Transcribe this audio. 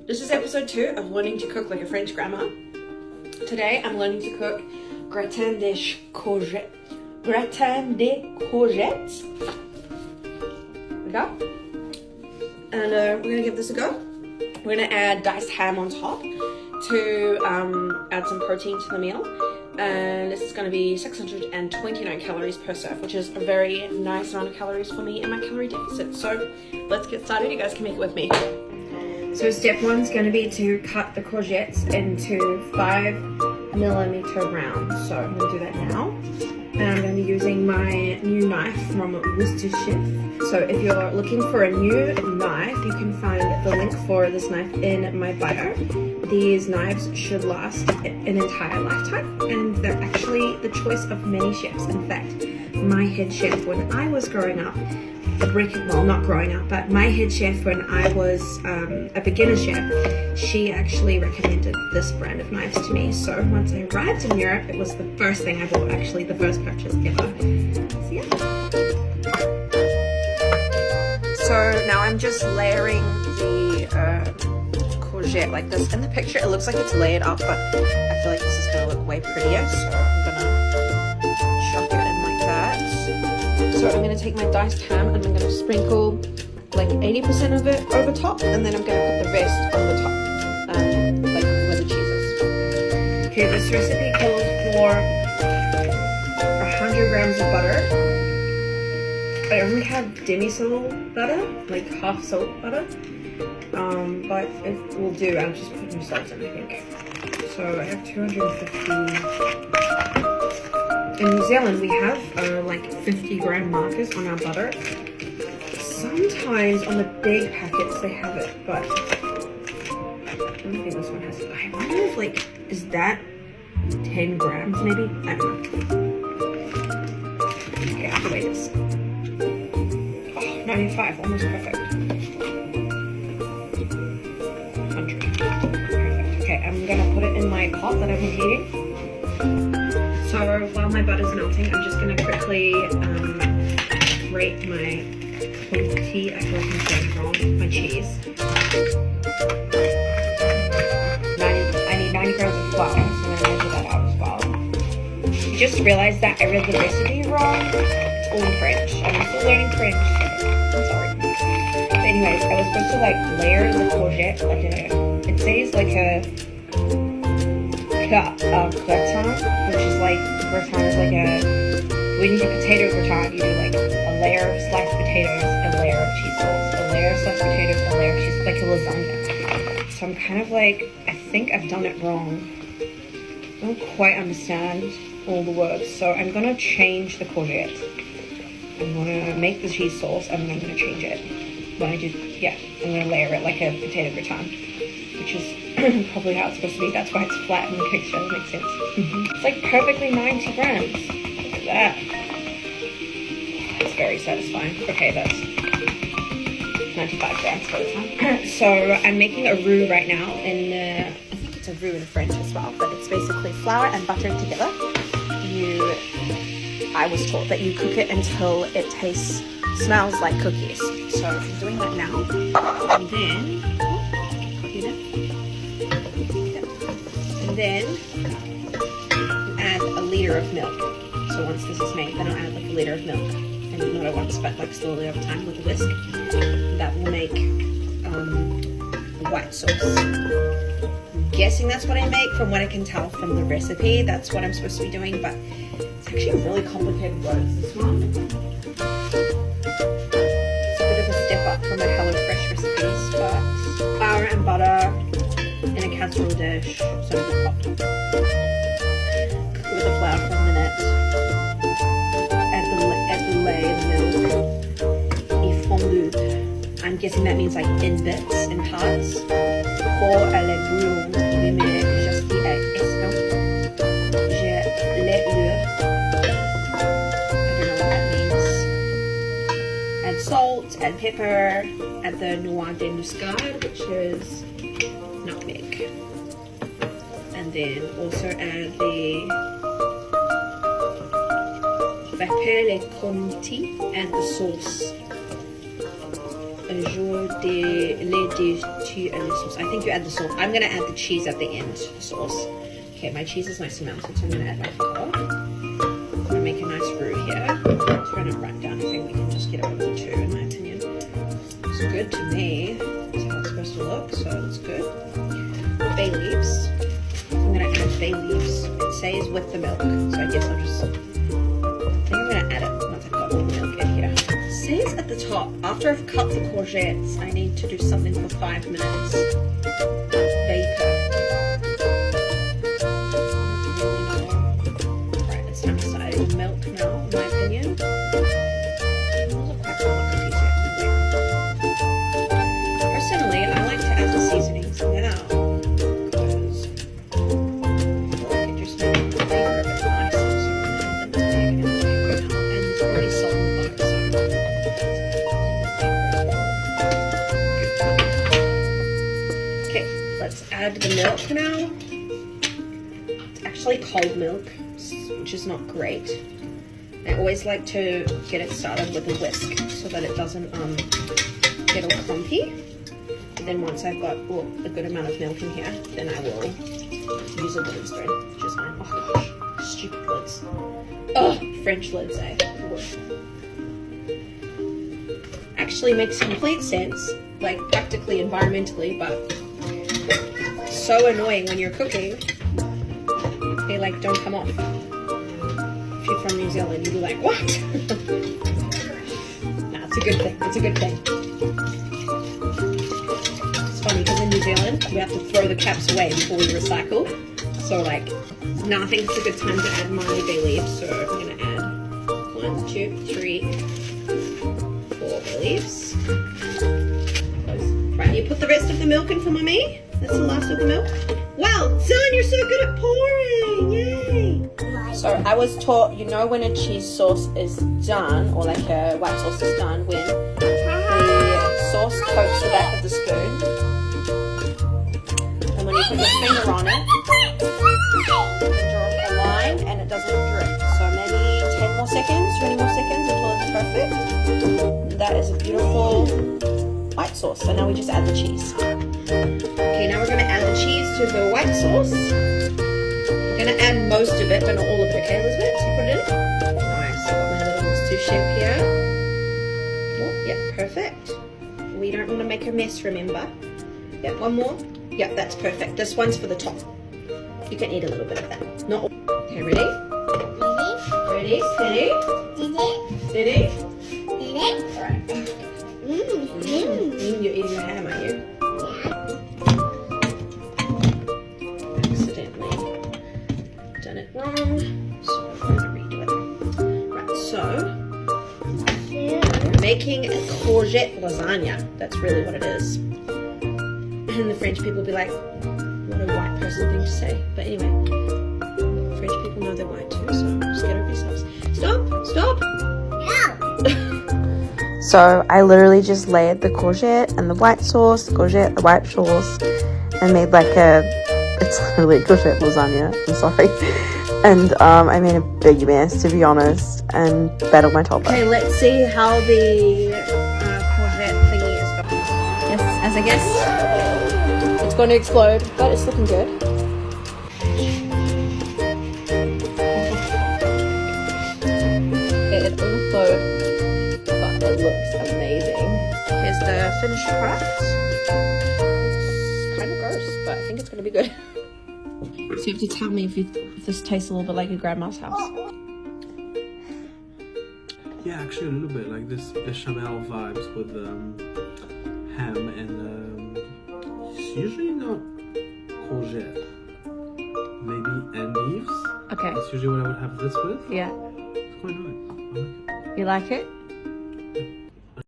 This is episode 2 of learning to cook like a French grandma. Today I'm learning to cook gratin des courgettes. Gratin des courgettes. There we go. And we're going to give this a go. We're going to add diced ham on top to add some protein to the meal. And this is going to be 629 calories per serve, which is a very nice amount of calories for me in my calorie deficit. So let's get started. You guys can make it with me. So step 1 is going to be to cut the courgettes into 5mm rounds. So I'm going to do that now. And I'm going to be using my new knife from Worcester Chef. So if you're looking for a new knife, you can find the link for this knife in my bio. These knives should last an entire lifetime, and they're actually the choice of many chefs. In fact, my head chef when I was growing up, well, not growing up, but my head chef when I was a beginner chef, she actually recommended this brand of knives to me. So once I arrived in Europe, it was the first thing I bought, actually the first purchase ever. So yeah. So now I'm just layering the courgette like this. In the picture it looks like it's layered up, but I feel like this is going to look way prettier, so I'm going to chop it in like that. So I'm going to take my diced ham and I'm going to sprinkle like 80% of it over top, and then I'm going to put the rest on the top, like where the cheese is. Okay, this recipe calls for 100 grams of butter. I only have demi-salt butter, like half salt butter, but it will do. I'll just put some salt in, I think. So I have 250. In New Zealand, we have like 50-gram markers on our butter. Sometimes on the big packets they have it, but I don't think this one has it. I wonder if, like, is that 10 grams maybe? I don't know. Okay, I have to weigh this. 95, almost perfect. 100. Perfect. Okay, I'm gonna put it in my pot that I've been heating. So while my butter's melting, I'm just gonna quickly grate my tea. I feel like I'm saying it wrong. My cheese. I need 90 grams of flour, so I'm gonna measure that out as well. I just realized that I read the recipe wrong. It's all in French. I'm still learning French. I'm sorry. But anyways, I was supposed to like layer the courgette like it says like a gratin, which is like, gratin is like when you do potato gratin, you do like a layer of sliced potatoes, a layer of cheese sauce, a layer of sliced potatoes, a layer of cheese, like a lasagna. So I'm kind of like, I think I've done it wrong. I don't quite understand all the words, so I'm gonna change the courgette. I'm gonna make the cheese sauce and then I'm gonna change it. When I do, yeah, I'm gonna layer it like a potato gratin, which is probably how it's supposed to be. That's why it's flat in the picture. That makes sense. It's like perfectly 90 grams. Look at that. It's very satisfying. Okay, that's 95 grams by the time. So I'm making a roux right now, and I think it's a roux in French as well, but it's basically flour and butter together. I was taught that you cook it until it smells like cookies. So I'm doing that now. And then, add a liter of milk. So once this is made, then I'll add like a liter of milk. And not at once, but like slowly over time with a whisk. That will make white sauce. I'm guessing that's what I make from what I can tell from the recipe. That's what I'm supposed to be doing, but it's actually a really complicated word, this one. It's a bit of a step up from my HelloFresh recipes, but flour and butter in a casserole dish, so in the pot. Cook with the flour for a minute. Add the lait in the middle. Et fondu. I'm guessing that means like in bits, in parts. Pour à la bouillon. Je mets juste j'ai les œufs. Add salt, add pepper, add the noix de muscade, which is nutmeg. And then also add the vapeur et conti and the sauce. jour de lait dessus and the sauce. I think you add the sauce. I'm gonna add the cheese at the end, sauce. Okay, my cheese is nice and melted, so I'm gonna add my flour. I'm gonna make a nice roux here. Turn it right down. I think we can just get over the two, in my opinion. It's good to me. That's how it's supposed to look, so it's good. Bay leaves. I'm gonna add bay leaves. It says with the milk, so I guess I think I'm gonna add it once I've got all the milk in here. It says at the top, after I've cut the courgettes, I need to do something for 5 minutes. Vapor. Right, it's time to add milk now, in my opinion. Personally, I like to add the seasonings now. Add the milk now. It's actually cold milk, which is not great. I always like to get it started with a whisk so that it doesn't get all clumpy. And then once I've got a good amount of milk in here, then I will use a wooden spoon, which is fine. Oh gosh, stupid lids. Ugh, French lids, eh? Actually makes complete sense, like practically environmentally, but so annoying when you're cooking. They like don't come off. If you're from New Zealand, you'd be like, what? Nah, it's a good thing. It's a good thing. It's funny because in New Zealand we have to throw the caps away before we recycle. So like, now I think it's a good time to add my bay leaves. So I'm gonna add 1, 2, 3, 4 bay leaves. Right, you put the rest of the milk in for mommy. That's the last of the milk. Well done, you're so good at pouring, yay! So I was taught, you know when a cheese sauce is done, or like a white sauce is done, when the sauce coats the back of the spoon, and when you put your finger on it, you draw a line and it doesn't drip. So maybe 10 more seconds, 20 more seconds until it's perfect. And that is a beautiful white sauce. So now we just add the cheese. Okay, now we're going to add the cheese to the white sauce. We're going to add most of it, but not all of it. Okay, Elizabeth? So put it in. Nice. Got my little sous chef here. Oh, yeah, perfect. We don't want to make a mess, remember? Yeah, one more. Yeah, that's perfect. This one's for the top. You can eat a little bit of that. Not all. Okay, ready? Ready? Steady? Steady? Alright. You're eating your ham, are you? Accidentally done it wrong, so I'm going to redo it. Right, so I'm making a courgette lasagna. That's really what it is. And the French people will be like, what a white person thing to say. But anyway, French people know they're white too, so just get over yourselves. Stop! Stop! So I literally just layered the courgette and the white sauce, the courgette, the white sauce, and made like it's literally a courgette lasagna, I'm sorry. And I made a big mess, to be honest, and battled my toddler. Okay, let's see how the courgette thingy is going. Yes, as I guess, it's going to explode, but it's looking good. It overflowed. It looks amazing. Here's the finished product. It's kind of gross, but I think it's going to be good. So you have to tell me if this tastes a little bit like your grandma's house. Yeah, actually a little bit like this bechamel vibes with ham and it's usually not courgette. Maybe endives. Okay. That's usually what I would have this with. Yeah. It's quite nice. I like it. You like it?